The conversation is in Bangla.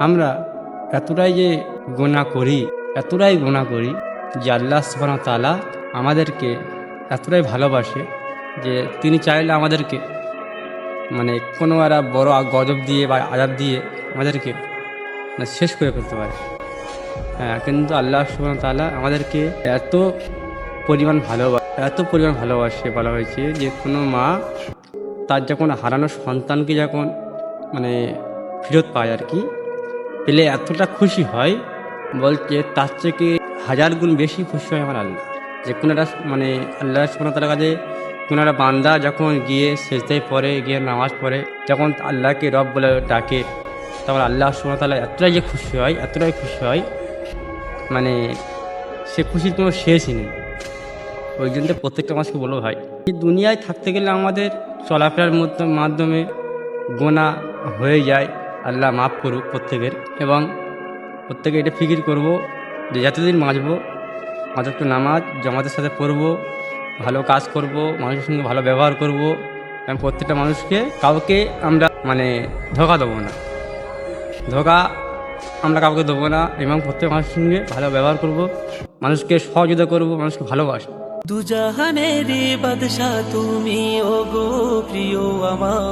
আমরা এতটাই যে এতটাই গুনাহ করি যে আল্লাহ সুবহানাহু ওয়া তাআলা আমাদেরকে এতটাই ভালোবাসে যে তিনি চাইলে আমাদেরকে মানে কোনো একটা বড় গজব দিয়ে বা আযাব দিয়ে আমাদেরকে শেষ করে ফেলতে পারে। হ্যাঁ, কিন্তু আল্লাহ সুবহানাহু ওয়া তাআলা আমাদেরকে এত পরিমাণ ভালোবাসে, বলা হয়েছে যে কোনো মা তার যখন হারানো সন্তানকে যখন মানে ফেরত পায় আর কি, পেলে এতটা খুশি হয়, বলছে তার থেকে 1000 গুণ বেশি খুশি হয় আমার আল্লাহ। যে কোনো একটা আল্লাহ সুবহানাহু ওয়া তাআলার কাছে কোনো একটা বান্দা যখন গিয়ে সেজদায় পড়ে, গিয়ে নামাজ পড়ে, যখন আল্লাহকে রব বলে ডাকে, তখন আল্লাহ সুবহানাহু ওয়া তাআলা এতটাই খুশি হয় মানে সে খুশির কোনো শেষই নেই। ওই জন্য প্রত্যেকটা মানুষকে বলবো, ভাই এই দুনিয়ায় থাকতে গেলে আমাদের চলাফেরার মাধ্যমে গোনাহ হয়ে যায়, আল্লাহ মাফ করুক প্রত্যেকের। এবং প্রত্যেকে এটা ফিকির করব যে যতদিন বাঁচবো একটু নামাজ জামাতের সাথে পড়বো, ভালো কাজ করব, মানুষের সঙ্গে ভালো ব্যবহার করব, এবং প্রত্যেকটা মানুষকে কাউকে আমরা ধোঁকা দেবো না, কাউকে দেবো না, এবং প্রত্যেক মানুষের সঙ্গে ভালো ব্যবহার করব, মানুষকে সহযোগিতা করব, মানুষকে ভালোবাসবো। দুজাহানের বাদশা তুমি ওগো প্রিয় আমার।